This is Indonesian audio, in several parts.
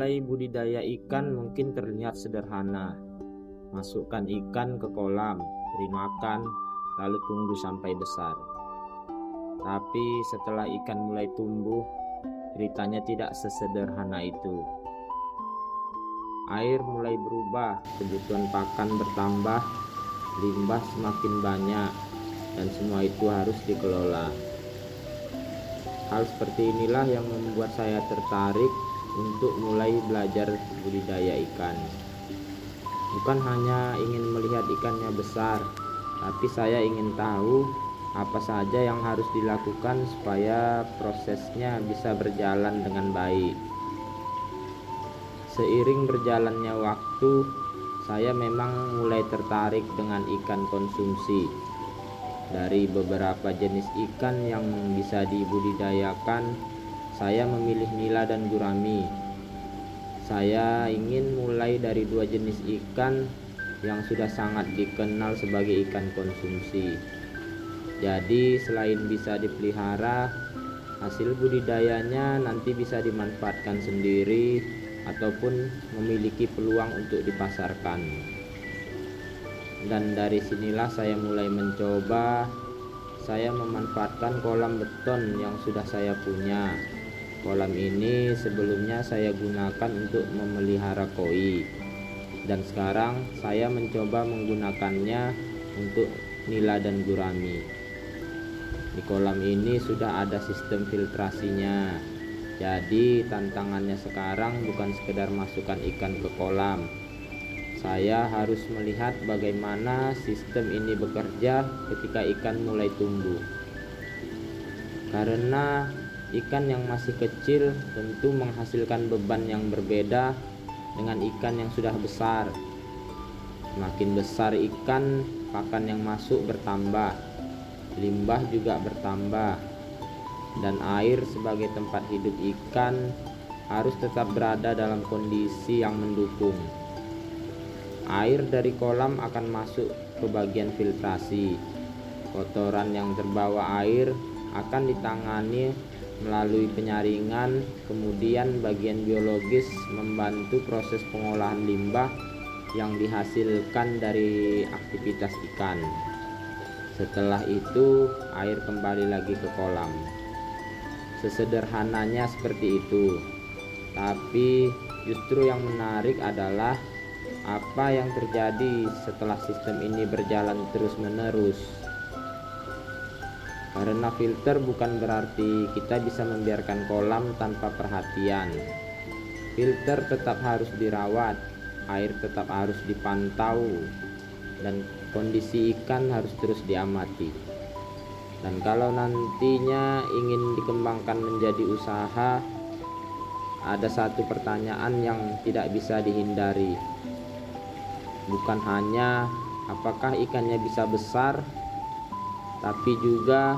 Memulai budidaya ikan mungkin terlihat sederhana. Masukkan ikan ke kolam, beri makan, lalu tunggu sampai besar. Tapi setelah ikan mulai tumbuh, ceritanya tidak sesederhana itu. Air mulai berubah, kebutuhan pakan bertambah, limbah semakin banyak, dan semua itu harus dikelola. Hal seperti inilah yang membuat saya tertarik untuk mulai belajar budidaya ikan. Bukan hanya ingin melihat ikannya besar, tapi saya ingin tahu apa saja yang harus dilakukan supaya prosesnya bisa berjalan dengan baik. Seiring berjalannya waktu, saya memang mulai tertarik dengan ikan konsumsi. Dari beberapa jenis ikan yang bisa dibudidayakan, saya memilih nila dan gurami. Saya ingin mulai dari dua jenis ikan yang sudah sangat dikenal sebagai ikan konsumsi. Jadi selain bisa dipelihara, hasil budidayanya nanti bisa dimanfaatkan sendiri ataupun memiliki peluang untuk dipasarkan. Dan dari sinilah saya mulai mencoba. Saya memanfaatkan kolam beton yang sudah saya punya. Kolam ini sebelumnya saya gunakan untuk memelihara koi, dan sekarang saya mencoba menggunakannya untuk nila dan gurami. Di kolam ini sudah ada sistem filtrasinya. Jadi tantangannya sekarang bukan sekedar masukkan ikan ke kolam. Saya harus melihat bagaimana sistem ini bekerja ketika ikan mulai tumbuh. Karena ikan yang masih kecil tentu menghasilkan beban yang berbeda dengan ikan yang sudah besar. Semakin besar ikan, pakan yang masuk bertambah, limbah juga bertambah, dan air sebagai tempat hidup ikan harus tetap berada dalam kondisi yang mendukung. Air dari kolam akan masuk ke bagian filtrasi. Kotoran yang terbawa air akan ditangani melalui penyaringan, kemudian bagian biologis membantu proses pengolahan limbah yang dihasilkan dari aktivitas ikan. Setelah itu, air kembali lagi ke kolam. Sesederhananya seperti itu. Tapi justru yang menarik adalah apa yang terjadi setelah sistem ini berjalan terus-menerus. Karena filter bukan berarti kita bisa membiarkan kolam tanpa perhatian. Filter tetap harus dirawat, air tetap harus dipantau, dan kondisi ikan harus terus diamati. Dan kalau nantinya ingin dikembangkan menjadi usaha, ada satu pertanyaan yang tidak bisa dihindari. Bukan hanya apakah ikannya bisa besar, tapi juga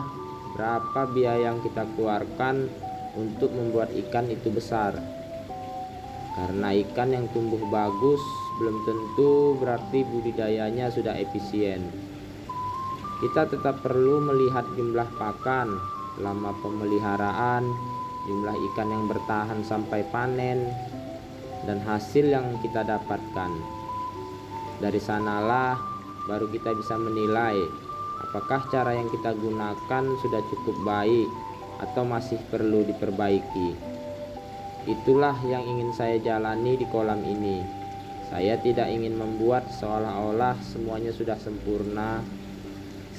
berapa biaya yang kita keluarkan untuk membuat ikan itu besar. Karena ikan yang tumbuh bagus belum tentu berarti budidayanya sudah efisien. Kita tetap perlu melihat jumlah pakan, lama pemeliharaan, jumlah ikan yang bertahan sampai panen, dan hasil yang kita dapatkan. Dari sanalah baru kita bisa menilai apakah cara yang kita gunakan sudah cukup baik atau masih perlu diperbaiki. Itulah yang ingin saya jalani di kolam ini. Saya tidak ingin membuat seolah-olah semuanya sudah sempurna.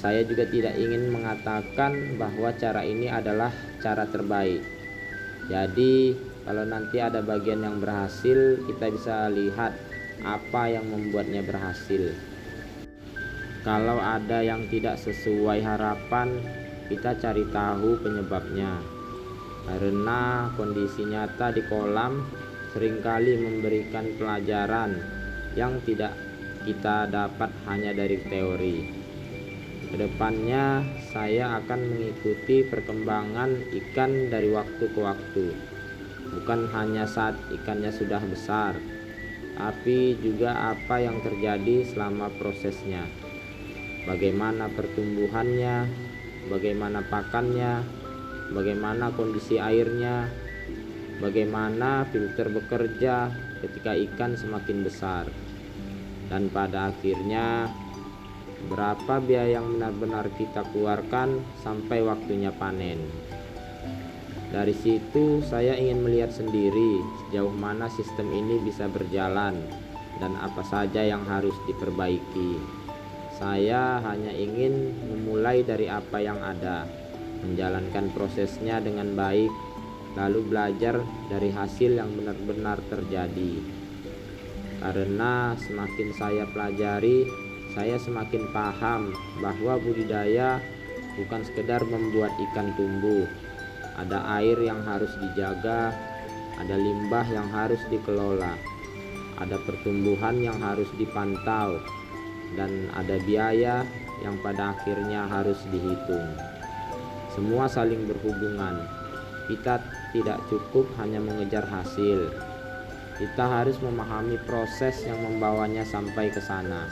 Saya juga tidak ingin mengatakan bahwa cara ini adalah cara terbaik. Jadi kalau nanti ada bagian yang berhasil, kita bisa lihat apa yang membuatnya berhasil. Kalau ada yang tidak sesuai harapan, kita cari tahu penyebabnya. Karena kondisi nyata di kolam seringkali memberikan pelajaran yang tidak kita dapat hanya dari teori. Kedepannya saya akan mengikuti perkembangan ikan dari waktu ke waktu. Bukan hanya saat ikannya sudah besar, tapi juga apa yang terjadi selama prosesnya. Bagaimana pertumbuhannya, bagaimana pakannya, bagaimana kondisi airnya, bagaimana filter bekerja ketika ikan semakin besar, dan pada akhirnya berapa biaya yang benar-benar kita keluarkan sampai waktunya panen. Dari situ saya ingin melihat sendiri sejauh mana sistem ini bisa berjalan dan apa saja yang harus diperbaiki. Saya hanya ingin memulai dari apa yang ada, menjalankan prosesnya dengan baik, lalu belajar dari hasil yang benar-benar terjadi. Karena semakin saya pelajari, saya semakin paham bahwa budidaya bukan sekedar membuat ikan tumbuh. Ada air yang harus dijaga, ada limbah yang harus dikelola, ada pertumbuhan yang harus dipantau, dan ada biaya yang pada akhirnya harus dihitung. Semua saling berhubungan. Kita tidak cukup hanya mengejar hasil. Kita harus memahami proses yang membawanya sampai ke sana.